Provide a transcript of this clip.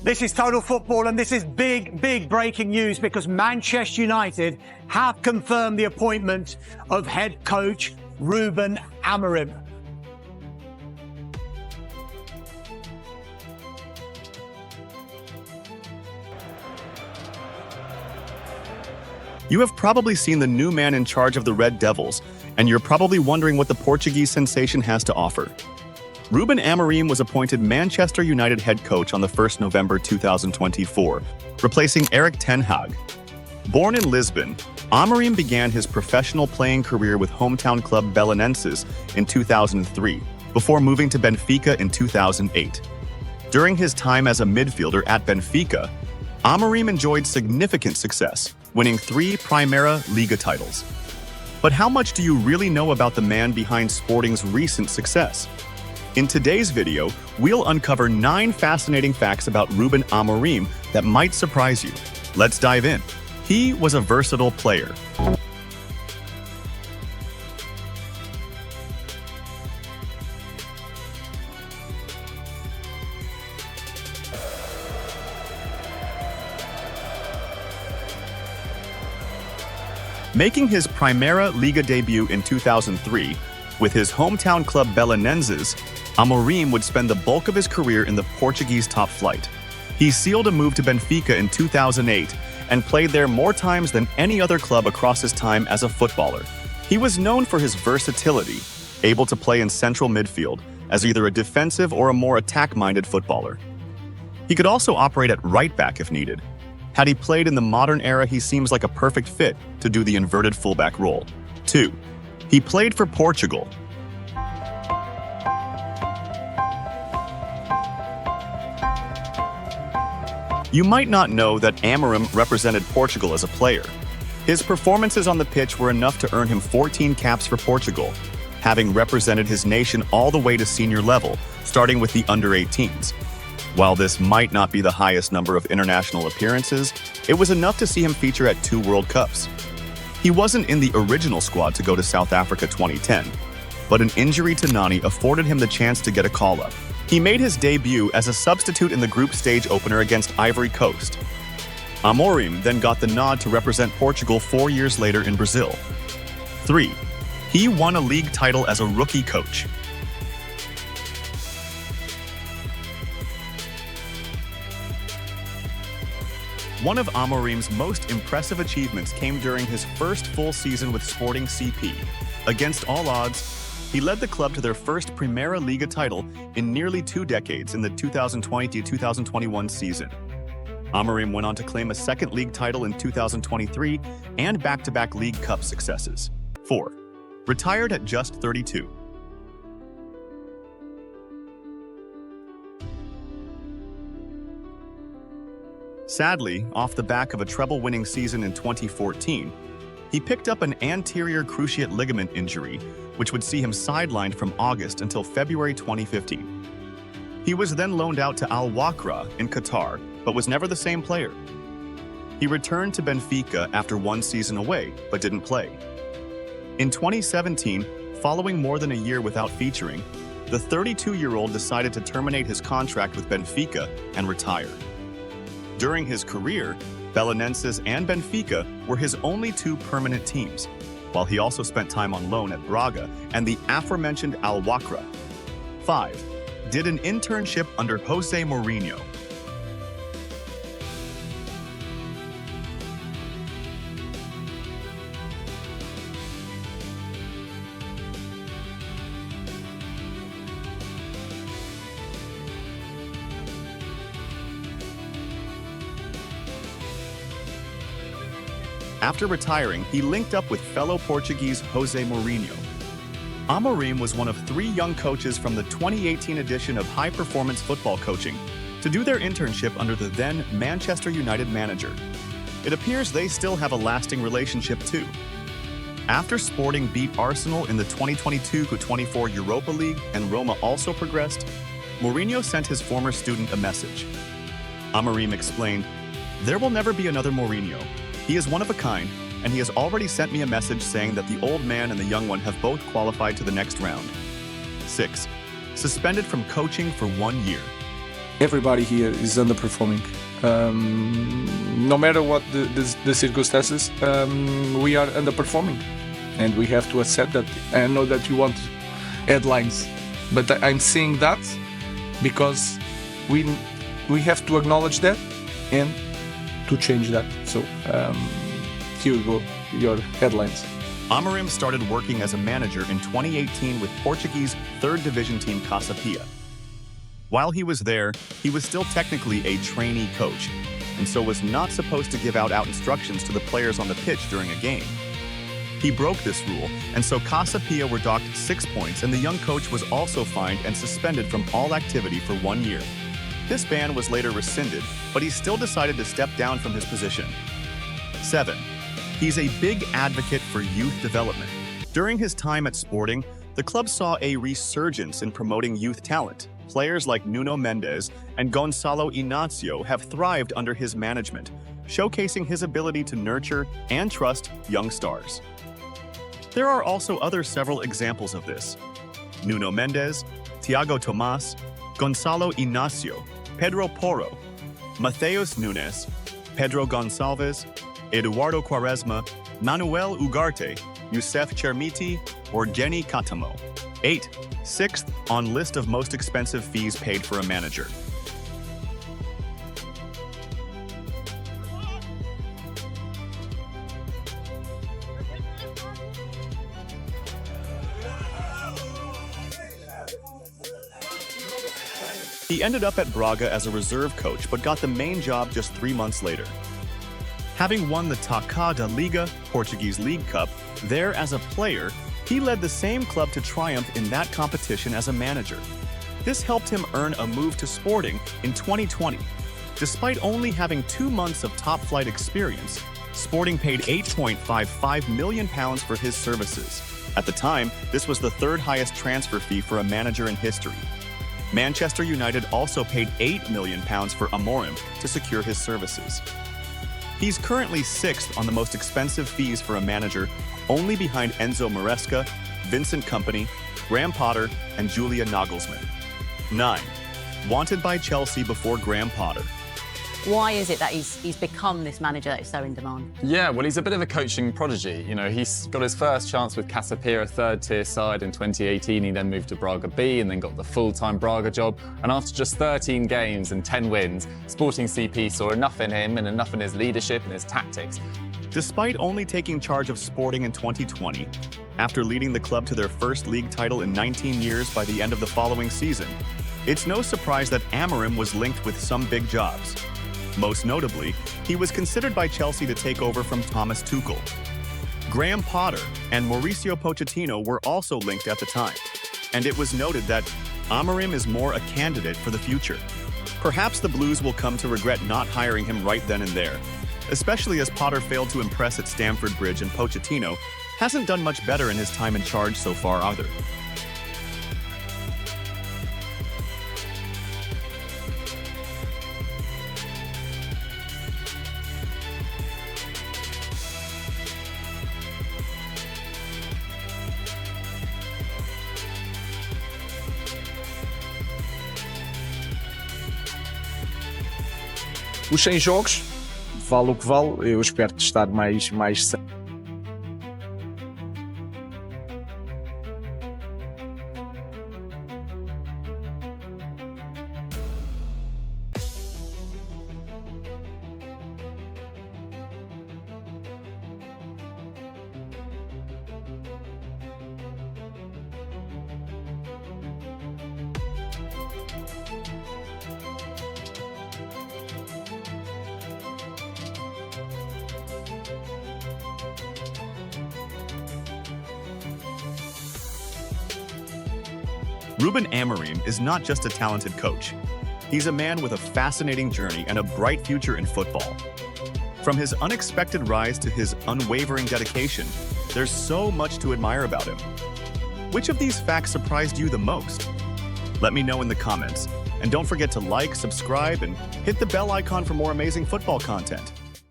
This is Total Football, and this is big breaking news because Manchester United have confirmed the appointment of head coach Ruben Amorim. You have probably seen the new man in charge of the Red Devils, and you're probably wondering what the Portuguese sensation has to offer. Ruben Amorim was appointed Manchester United head coach on the 1st November 2024, replacing Erik ten Hag. Born in Lisbon, Amorim began his professional playing career with hometown club Belenenses in 2003, before moving to Benfica in 2008. During his time as a midfielder at Benfica, Amorim enjoyed significant success, winning 3 Primeira Liga titles. But how much do you really know about the man behind Sporting's recent success? In today's video, we'll uncover 9 fascinating facts about Ruben Amorim that might surprise you. Let's dive in. He was a versatile player. Making his Primeira Liga debut in 2003, with his hometown club Belenenses, Amorim would spend the bulk of his career in the Portuguese top flight. He sealed a move to Benfica in 2008 and played there more times than any other club across his time as a footballer. He was known for his versatility, able to play in central midfield as either a defensive or a more attack-minded footballer. He could also operate at right back if needed. Had he played in the modern era, he seems like a perfect fit to do the inverted fullback role. 2. He played for Portugal. You might not know that Amorim represented Portugal as a player. His performances on the pitch were enough to earn him 14 caps for Portugal, having represented his nation all the way to senior level, starting with the under-18s. While this might not be the highest number of international appearances, it was enough to see him feature at 2 World Cups. He wasn't in the original squad to go to South Africa 2010, but an injury to Nani afforded him the chance to get a call-up. He made his debut as a substitute in the group stage opener against Ivory Coast. Amorim then got the nod to represent Portugal 4 years later in Brazil. 3. He won a league title as a rookie coach. One of Amorim's most impressive achievements came during his first full season with Sporting CP. Against all odds, he led the club to their first Primeira Liga title in nearly 2 decades in the 2020-2021 season. Amorim went on to claim a second league title in 2023 and back-to-back League Cup successes. 4. Retired at just 32. Sadly, off the back of a treble-winning season in 2014, he picked up an anterior cruciate ligament injury, which would see him sidelined from August until February 2015. He was then loaned out to Al Wakra in Qatar, but was never the same player. He returned to Benfica after 1 season away, but didn't play. In 2017, following more than a year without featuring, the 32-year-old decided to terminate his contract with Benfica and retire. During his career, Belenenses and Benfica were his only 2 permanent teams, while he also spent time on loan at Braga and the aforementioned Al Wakra. 5. Did an internship under Jose Mourinho. After retiring, he linked up with fellow Portuguese Jose Mourinho. Amorim was one of 3 young coaches from the 2018 edition of High Performance Football Coaching to do their internship under the then Manchester United manager. It appears they still have a lasting relationship too. After Sporting beat Arsenal in the 2022-24 Europa League and Roma also progressed, Mourinho sent his former student a message. Amorim explained, "There will never be another Mourinho. He is one of a kind, and he has already sent me a message saying that the old man and the young one have both qualified to the next round." 6. Suspended from coaching for 1 year. everybody here is underperforming. No matter what the circumstances, we are underperforming, and we have to accept that. I know that you want headlines, but I'm saying that because we have to acknowledge that and to change that. So here you go, your headlines. Amorim started working as a manager in 2018 with Portuguese 3rd Division team Casa Pia. While he was there, he was still technically a trainee coach, and so was not supposed to give out instructions to the players on the pitch during a game. He broke this rule, and so Casa Pia were docked 6 points, and the young coach was also fined and suspended from all activity for 1 year. This ban was later rescinded, but he still decided to step down from his position. 7. He's a big advocate for youth development. During his time at Sporting, the club saw a resurgence in promoting youth talent. Players like Nuno Mendes and Gonçalo Inácio have thrived under his management, showcasing his ability to nurture and trust young stars. There are also several examples of this. Nuno Mendes, Thiago Tomás, Gonçalo Inácio, Pedro Porro, Matheus Nunes, Pedro Gonçalves, Eduardo Quaresma, Manuel Ugarte, Youssef Chermiti, or Jenny Katamo. 8. 6th on list of most expensive fees paid for a manager. He ended up at Braga as a reserve coach, but got the main job just 3 months later. Having won the Taça da Liga, Portuguese League Cup, there as a player, he led the same club to triumph in that competition as a manager. This helped him earn a move to Sporting in 2020. Despite only having 2 months of top-flight experience, Sporting paid £8.55 million for his services. At the time, this was the 3rd highest transfer fee for a manager in history. Manchester United also paid £8 million for Amorim to secure his services. He's currently 6th on the most expensive fees for a manager, only behind Enzo Maresca, Vincent Kompany, Graham Potter, and Julia Nagelsmann. 9. Wanted by Chelsea before Graham Potter. Why is it that he's become this manager that is so in demand? Yeah, well, he's a bit of a coaching prodigy. You know, he's got his first chance with Casa Pia, a 3rd-tier side in 2018. He then moved to Braga B and then got the full-time Braga job. And after just 13 games and 10 wins, Sporting CP saw enough in him and enough in his leadership and his tactics. Despite only taking charge of Sporting in 2020, after leading the club to their first league title in 19 years by the end of the following season, it's no surprise that Amorim was linked with some big jobs. Most notably, he was considered by Chelsea to take over from Thomas Tuchel. Graham Potter and Mauricio Pochettino were also linked at the time, and it was noted that Amorim is more a candidate for the future. Perhaps the Blues will come to regret not hiring him right then and there, especially as Potter failed to impress at Stamford Bridge and Pochettino hasn't done much better in his time in charge so far either. Os 100 jogos, vale o que vale, eu espero testar mais 100. Ruben Amorim is not just a talented coach. He's a man with a fascinating journey and a bright future in football. From his unexpected rise to his unwavering dedication, there's so much to admire about him. Which of these facts surprised you the most? Let me know in the comments. And don't forget to like, subscribe, and hit the bell icon for more amazing football content.